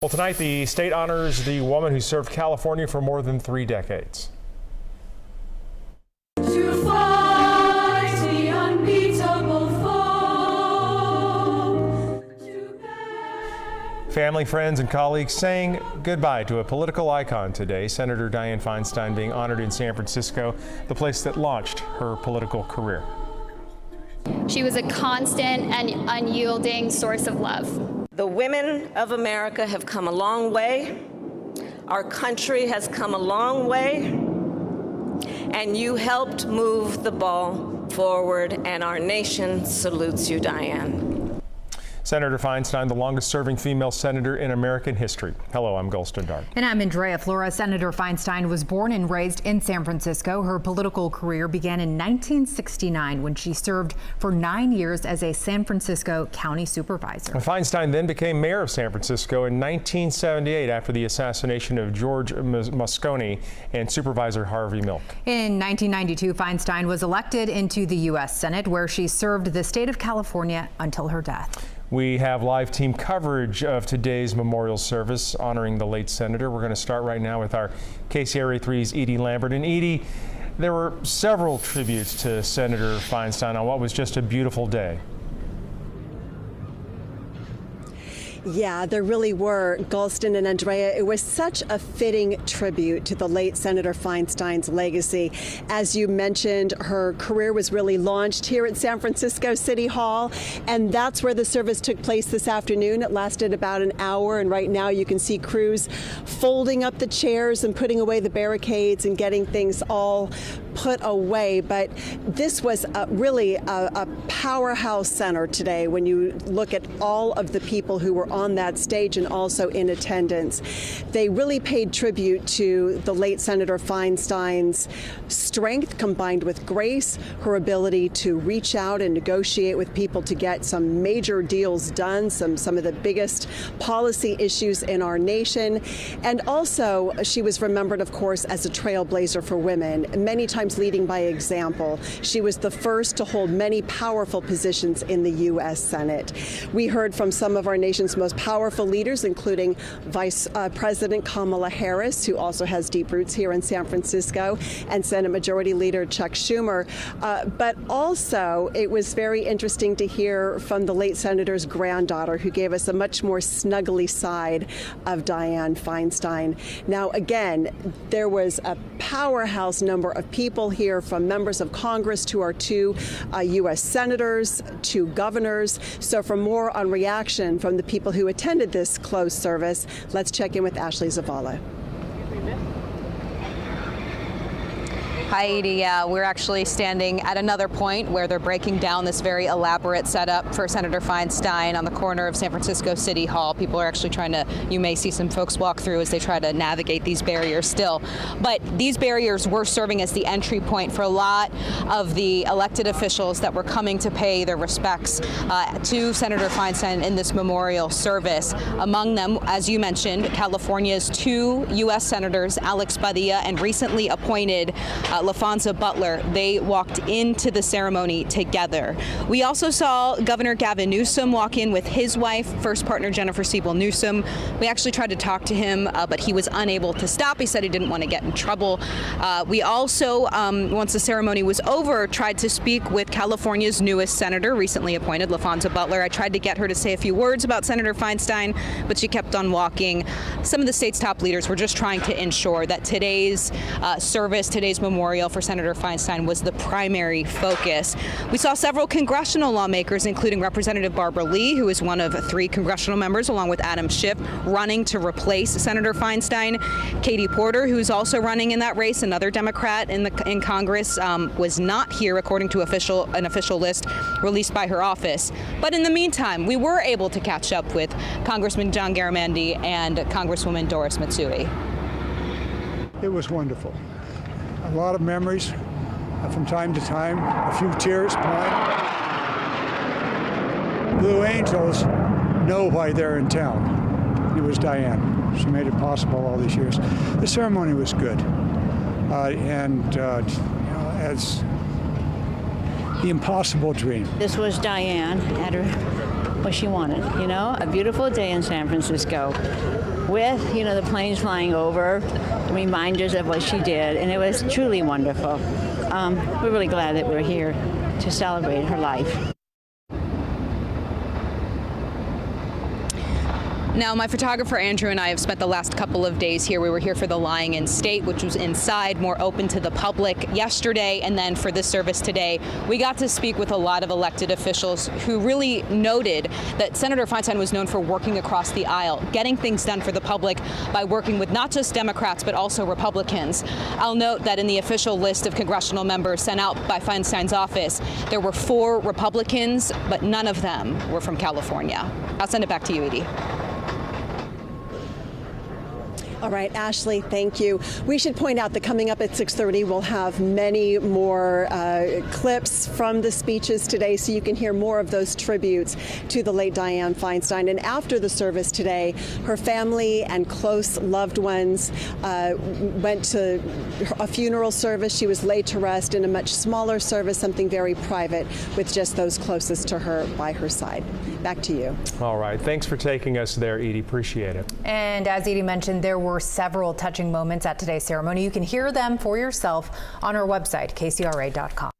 Well, tonight the state honors the woman who served California for more than 3 decades. To fight the unbeatable foe. Family, friends, and colleagues saying goodbye to a political icon today. Senator Dianne Feinstein being honored in San Francisco, the place that launched her political career. She was a constant and unyielding source of love. The women of America have come a long way. Our country has come a long way. And you helped move the ball forward, and our nation salutes you, Dianne. Senator Feinstein, the longest-serving female senator in American history. Hello, I'm Gulston Dart. And I'm Andrea Flora. Senator Feinstein was born and raised in San Francisco. Her political career began in 1969 when she served for 9 years as a San Francisco county supervisor. Feinstein then became mayor of San Francisco in 1978 after the assassination of George Moscone and Supervisor Harvey Milk. In 1992, Feinstein was elected into the U.S. Senate, where she served the state of California until her death. We have live team coverage of today's memorial service honoring the late senator. We're going to start right now with our KCRA 3's Edie Lambert. And Edie, there were several tributes to Senator Feinstein on what was just a beautiful day. Yeah, there really were, Gulston and Andrea. It was such a fitting tribute to the late Senator Feinstein's legacy. As you mentioned, her career was really launched here at San Francisco City Hall, and that's where the service took place this afternoon. It lasted about an hour, and right now you can see crews folding up the chairs and putting away the barricades and getting things all put away. But this was really a powerhouse center today when you look at all of the people who were on that stage and also in attendance. They really paid tribute to the late Senator Feinstein's strength combined with grace, her ability to reach out and negotiate with people to get some major deals done, some of the biggest policy issues in our nation. And also, she was remembered, of course, as a trailblazer for women, many times leading by example. She was the first to hold many powerful positions in the U.S. Senate. We heard from some of our nation's most powerful leaders, including Vice President Kamala Harris, who also has deep roots here in San Francisco, and Senate Majority Leader Chuck Schumer. But also, it was very interesting to hear from the late senator's granddaughter, who gave us a much more snuggly side of Dianne Feinstein. Now, again, there was a powerhouse number of people here, from members of Congress to our 2 U.S. senators to governors. So for more on reaction from the people who attended this closed service, let's check in with Ashley Zavala. Hi, Edie. Yeah, we're actually standing at another point where they're breaking down this very elaborate setup for Senator Feinstein on the corner of San Francisco City Hall. People are actually trying to, you may see some folks walk through as they try to navigate these barriers still. But these barriers were serving as the entry point for a lot of the elected officials that were coming to pay their respects to Senator Feinstein in this memorial service. Among them, as you mentioned, California's 2 U.S. senators, Alex Padilla and recently appointed LaFonza Butler. They walked into the ceremony together. We also saw Governor Gavin Newsom walk in with his wife, first partner Jennifer Siebel Newsom. We actually tried to talk to him, but he was unable to stop. He said he didn't want to get in trouble. We also, once the ceremony was over, tried to speak with California's newest senator, recently appointed, LaFonza Butler. I tried to get her to say a few words about Senator Feinstein, but she kept on walking. Some of the state's top leaders were just trying to ensure that today's service, today's memorial for Senator Feinstein was the primary focus. We saw several congressional lawmakers, including Representative Barbara Lee, who is one of 3 congressional members, along with Adam Schiff, running to replace Senator Feinstein. Katie Porter, who's also running in that race, another Democrat in Congress, was not here, according to an official list released by her office. But in the meantime, we were able to catch up with Congressman John Garamendi and Congresswoman Doris Matsui. It was wonderful. A lot of memories from time to time, a few tears. Blue Angels know why they're in town. It was Dianne. She made it possible all these years. The ceremony was good. As the impossible dream. This was Dianne at her what she wanted, a beautiful day in San Francisco. with, the planes flying over, reminders of what she did, and it was truly wonderful. We're really glad that we're here to celebrate her life. Now, my photographer Andrew and I have spent the last couple of days here. We were here for the Lying in State, which was inside, more open to the public yesterday, and then for this service today, we got to speak with a lot of elected officials who really noted that Senator Feinstein was known for working across the aisle, getting things done for the public by working with not just Democrats, but also Republicans. I'll note that in the official list of congressional members sent out by Feinstein's office, there were 4 Republicans, but none of them were from California. I'll send it back to you, Edie. All right, Ashley, thank you. We should point out that coming up at 6:30, we'll have many more clips from the speeches today, so you can hear more of those tributes to the late Dianne Feinstein. And after the service today, her family and close loved ones went to a funeral service. She was laid to rest in a much smaller service, something very private, with just those closest to her by her side. Back to you. All right. Thanks for taking us there, Edie. Appreciate it. And as Edie mentioned, there were several touching moments at today's ceremony. You can hear them for yourself on our website, kcra.com.